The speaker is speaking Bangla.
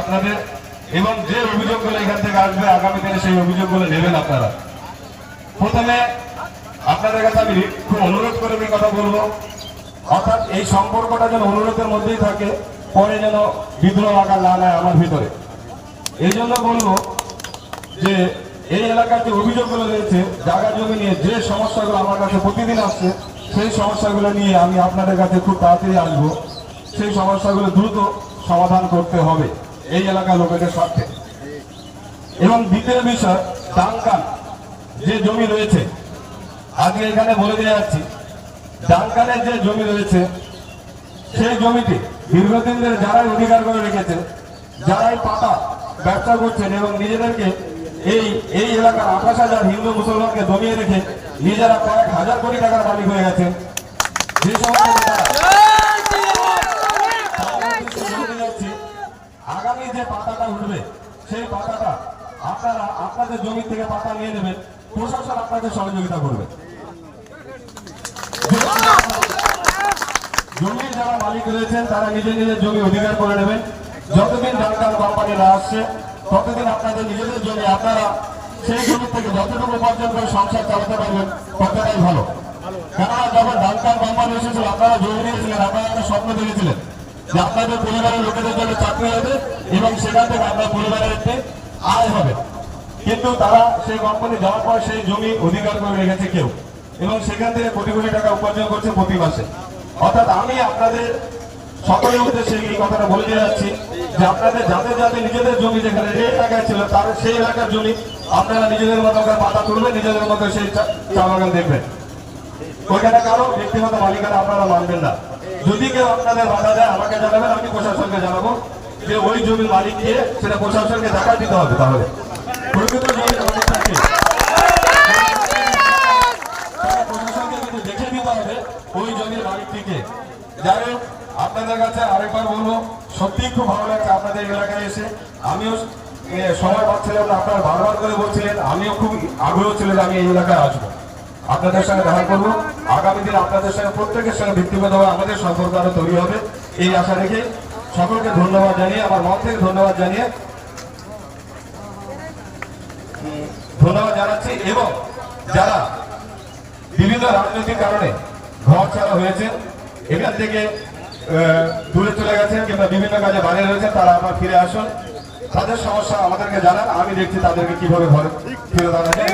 আপনাদের, এবং যে অভিযোগগুলো এখান থেকে আসবে আগামী দিনে সেই অভিযোগগুলো নেবেন আপনারা। প্রথমে আপনাদের কাছে আমি খুব অনুরোধ করে আমি কথা বলবো, অর্থাৎ এই সম্পর্কটা যেন অনুরোধের মধ্যেই থাকে, পরে যেন বিদ্রোহ আকার না নেয় আমার ভিতরে। এই জন্য বলবো যে এই এলাকার যে অভিযোগগুলো রয়েছে জায়গা জমি নিয়ে, যে সমস্যাগুলো আমার কাছে প্রতিদিন আসছে, সেই সমস্যাগুলো নিয়ে আমি আপনাদের কাছে খুব তাড়াতাড়ি আসবো। সেই সমস্যাগুলো দ্রুত সমাধান করতে হবে এই এলাকার লোকেদের স্বার্থে। এবং দ্বিতীয় বিষয়, ডাঙ্কান যে জমি রয়েছে, আজকে এখানে বলে দিয়ে যাচ্ছি, ডাঙ্কানের যে জমি রয়েছে সেই জমিটি দীর্ঘদিন ধরে যারাই অধিকার করে রেখেছে, যারাই পাতা ব্যবসা করছেন এবং নিজেদেরকে এই এলাকার 28,000 হিন্দু মুসলমানকে দমিয়ে রেখে নিজেরা কয়েক হাজার কোটি টাকার মালিক হয়ে গেছেন। যে সমস্ত আগামী যে পাতাটা উঠবে সেই পাতাটা আপনারা আপনাদের জমি থেকে পাতা নিয়ে নেবেন, প্রশাসন আপনাদের সহযোগিতা করবে। জমির যারা মালিক রয়েছেন তারা নিজের নিজের জমি অধিকার করে নেবেন। যতদিন ডাঙ্কান কোম্পানি না আসছে ততদিন আপনাদের নিজেদের জমি আপনারা সেই জমি থেকে যতটুকু উপার্জন করে সংসার চালাতে পারবেন ততটাই ভালো। কেননা যখন ডাঙ্কান কোম্পানি এসেছিল আপনারা জমি নিয়েছিলেন, আপনারা একটা স্বপ্ন দেখেছিলেন যে আপনাদের পরিবারের লোকেদের জন্য চাকরি হবে এবং সেখান থেকে আপনার পরিবারের একটি আয় হবে। কিন্তু তারা সেই কোম্পানি যাওয়ার পর সেই জমি অধিকার করে রেখেছে কেউ, এবং সেখান থেকে কোটি কোটি টাকা উপার্জন করছে প্রতি মাসে। অর্থাৎ আমি আপনাদের সকলের উদ্দেশ্যে এই কথাটা বলে দিয়ে যাচ্ছি যে আপনাদের যাদের যাদের নিজেদের জমি যেখানে যে এলাকায় ছিল তার সেই এলাকার জমি আপনারা নিজেদের মতো করে পাতা তুলবেন, নিজেদের মতো সেই চা বাগান দেখবেন। ওইখানে কারো ব্যক্তিগত মালিকানা আপনারা মানবেন না। যদি কেউ আপনাদের বাধা দেয় আমাকে জানাবেন, আমি প্রশাসনকে জানাবো যে ওই জমির মালিক দিয়ে সেটা প্রশাসনকে দেখা দিতে হবে। তাহলে প্রকৃত জমির মালিকটাকে প্রশাসনকে কিন্তু দেখে দিতে হবে ওই জমির মালিকটিকে। যাই হোক, আপনাদের কাছে আরেকবার বলবো, সত্যি খুব ভালো লাগছে আপনাদের এলাকায় এসে। আমিও সময় পাচ্ছিলাম না, আপনারা বারবার করে বলছিলেন, আমিও খুব আগ্রহ ছিল যে আমি এই এলাকায় আসবো, আপনাদের সঙ্গে দেখা করবো। আগামী দিন আপনাদের সঙ্গে প্রত্যেকের সঙ্গে ব্যক্তিগতভাবে আমাদের সম্পর্ক আরো তৈরি হবে এই আশা রেখে সকলকে ধন্যবাদ জানিয়ে, আমার মন থেকে ধন্যবাদ জানাচ্ছি। এবং যারা বিভিন্ন রাজনৈতিক কারণে ঘর ছাড়া হয়েছে, এখান থেকে দূরে চলে গেছেন কিংবা বিভিন্ন কাজে বাইরে রয়েছেন, তারা আবার ফিরে আসুন, তাদের সমস্যা আমাদেরকে জানান, আমি দেখছি তাদেরকে কিভাবে ঘরে ফিরে দাঁড়ানো যায়।